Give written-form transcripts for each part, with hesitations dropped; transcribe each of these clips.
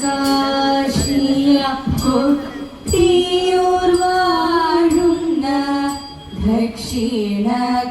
കാശിയ കൊട്ടിയൂർ വാഴുന്ന ദക്ഷിണ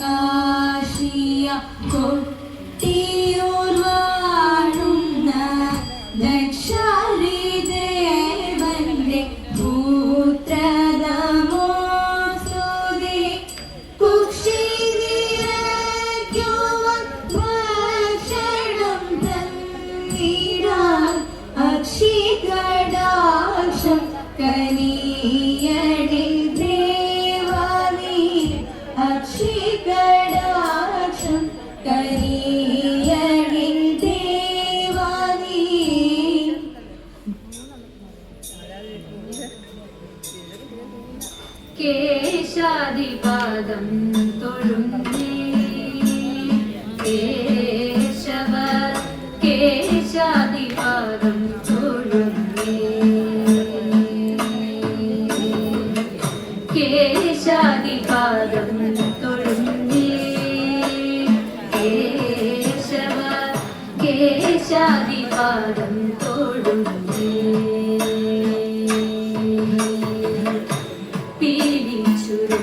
കാശിയ കൊട്ടിയൂർ വാഴുന്ന ദക്ഷാരി ദേവന്റെ പുത്രതമോ സ്തുതി കുക്ഷിനിരയ്ക്കുവാൻ ഭക്ഷണം തന്നിടാൻ അക്ഷികടാക്ഷം കനിയടി ദേവാനി അക്ഷികടാക്ഷം കനിയടി ദേവാനി. കേശാദിപാദം തൊഴുന്നേ കേശവ കേശാദിപാദം തൊഴുന്നേ കേശാദിപാദം തൊഴുന്നേ കേശവ കേശാദിപാദം തൊഴുന്നേ.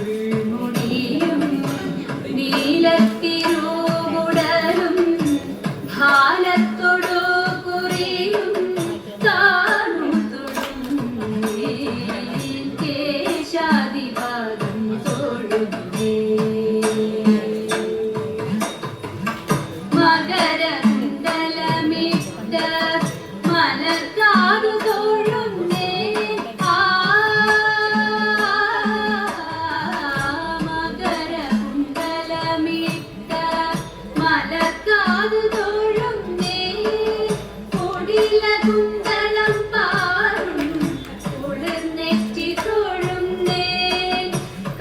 പീലിച്ചുരുൾമുടിയും നീലത്തിരുമുടലും ഭാലത്തൊടു കുറിയും താണുതൊഴുന്നേ കേശാദിപാദം തൊഴുന്നേ. മകരകുണ്ടലമിട്ട മലർക്കാതു തൊഴുന്നേ മകരകുണ്ടലമിട്ട മലർക്കാതു തൊഴുന്നേ. കൊടില കുണ്ടലം പാറും കുളിർനെറ്റി തൊഴുന്നേ.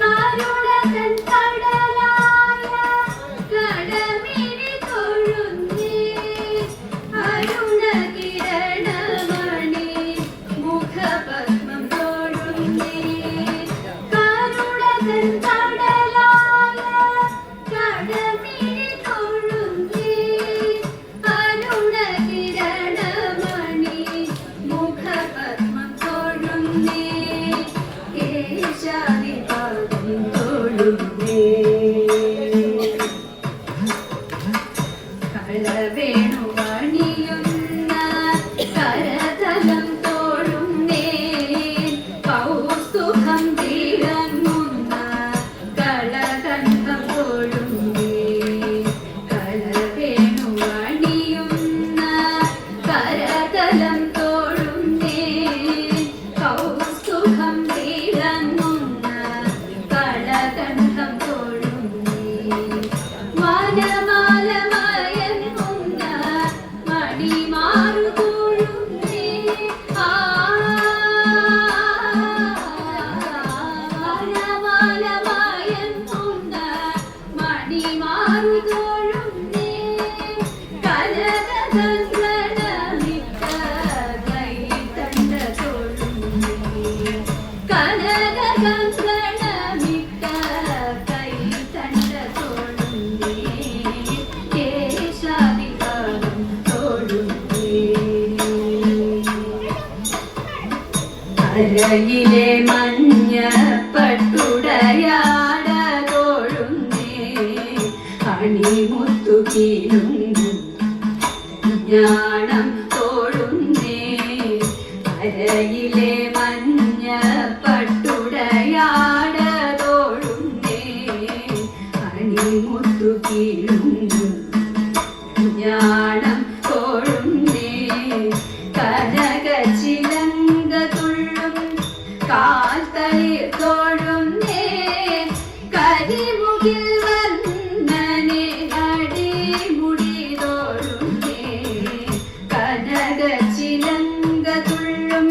കരുണതൻ കടലായ കടമിഴി തൊഴുന്നേ. അരുണകിരണമണി മുഖപത്മം തൊഴുന്നേ. കരുണതൻ കടലായ കടമിഴി തൊഴുന്നേ. അരുണകിരണമണി മുഖപത്മം തൊഴുന്നേ. കേശാദിപാദം തൊഴുന്നേ. കളവേണുവണിയുന്ന കരതലം തൊഴുന്നേ. കൗസ്തുഭം തിളങ്ങുന്ന കളകണ്ഠം തൊഴുന്നേ. കളവേണുവണിയുന്ന കരതലം തൊഴുന്നേ. കൗസ്തുഭം തിളങ്ങുന്ന കളകണ്ഠം തൊഴുന്നേ. വനമാലമയങ്ങുന്ന മണിമാറു തൊഴുന്നേ. വനമാലമയങ്ങുന്ന മണിമാറു തൊഴുന്നേ. കനകഗംഗണമിട്ട കൈത്തണ്ട തൊഴുന്നേ. കനകഗംഗണമിട്ട കൈത്തണ്ട തൊഴുന്നേ. കേശാദിപാദം തൊഴുന്നേ. അരയിലെ മഞ്ഞപ്പട്ടുടയാട തൊഴുന്നേ. അണിമുത്തു കീഴും ജ്ഞാനം തൊഴുന്നേ. അരയിലെ മഞ്ഞപ്പട്ടുടയാട തൊഴുന്നേ. അണിമുത്തു കീഴും ജ്ഞാനം തൊഴുന്നേ. കനകച്ചിലങ്ക തുള്ളും കാൽത്തളിർ തൊഴുന്നേ. കരിമുകിൽ വർണ്ണനെ അടിമുടി തൊഴുന്നേ. കനകച്ചിലങ്ക തുള്ളും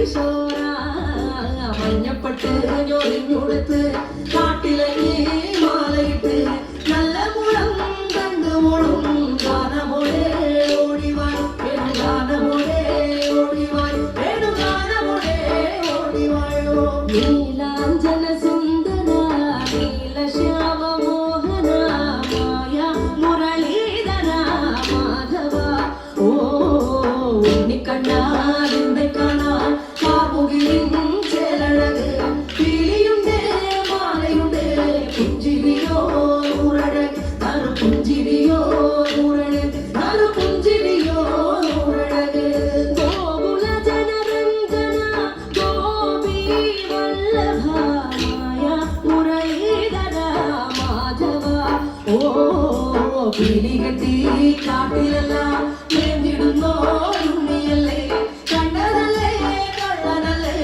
കിശോരാ മഞ്ഞപ്പെട്ട് ഞൊറിഞ്ഞുടുത്ത് കാട്ടിലങ്ങി മാലയിട്ട് നല്ല മുളം കണ്ടുമുളും ഗാനമോടെ ഓടിവാൻ ഗാനമോടെ ഓടിവാൻ ഗാനമോടെ ഓടിവായോ നീലാഞ്ജന സുന്ദര നീലശ്യാമ മോഹന മായ മുരളീധര മാധവ ഓ ഉണ്ണിക്കണ്ണാതിന്റെ കാണാൻ കാമുകിലിൻ ചേലഴക് കിളിയുണ്ട് മാലയുണ്ട് പുഞ്ചിരിയോ നൂറഴക് നറു പുഞ്ചിരിയോ നൂറഴക് നറു പുഞ്ചിരിയോ നൂറഴക് ഗോകുല ജനരഞ്ജന ഗോപി വല്ലഭ മായ മുരളീധര മാധവ ഓ പിടികെട്ടി കാട്ടിലെല്ലാം നേർന്നിടുന്നോ ഉണ്ണിയല്ലേ കണ്ടതല്ലേ കള്ളനല്ലേ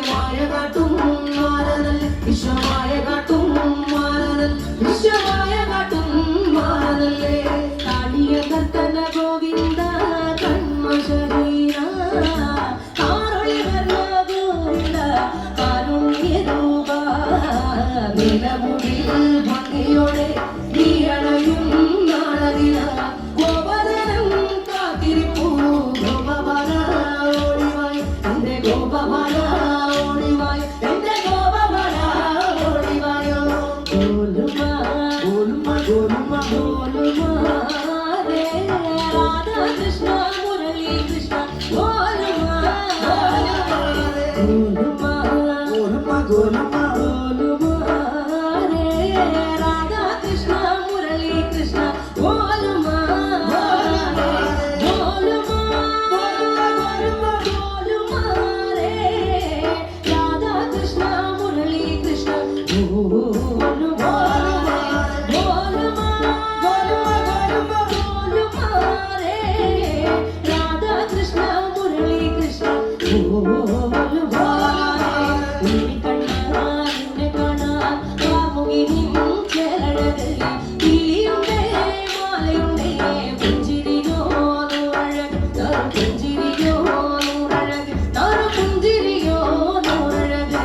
മായ കാട്ടും മാറനല്ലേ വിശ്വമായ കാട്ടും മാറനല്ലേ വിശ്വമായ കാട്ടും മാറനല്ലേ കാളിയ കർത്തന ഗോവിന്ദ കൺമശരീര കാരുണ്യ വർണ്ണ ഗോവിന്ദ കാരുണ്യ രൂപ നിലമുടിൽ ഭംഗിയോടെ നീ അണയും നാളകില ഗോപദനം കാത്തിരിപ്പൂ ഗോപബാല ഓടിവായി എന്റെ ഗോപബാല ഓടിവായി എന്റെ ഗോപബാല ഓടിവായോ ഗോലുമ ഗോലുമ ഗോലുമ ഗോലുമ രേ രാധാ കൃഷ്ണ മുരളി കൃഷ്ണ ഗോലുമ ഗോലുമ ഗോലുമ ഗോലുമ ഗോലുമ രേ രാധാ കൃഷ്ണ മുരളി കൃഷ്ണ ഗോലുമ ഗോലുമ ഗോലുമ രേ രാധാ കൃഷ്ണ മുരളി കൃഷ്ണ ഗോലുമ ഗോലുമ ഗോലുമ രേ രാധാ കൃഷ്ണ മുരളി കൃഷ്ണ ഗോലുമ ഉണ്ണിക്കണ്ണാ നിന്നെ കാണാൻ കാമുകിനിൻ ചേലഴക് കിളിയുണ്ടേ മാലയുണ്ടേ പുഞ്ചിരിയോ നൂറഴക് നറു പുഞ്ചിരിയോ നൂറഴക് നറു പുഞ്ചിരിയോ നൂറഴക്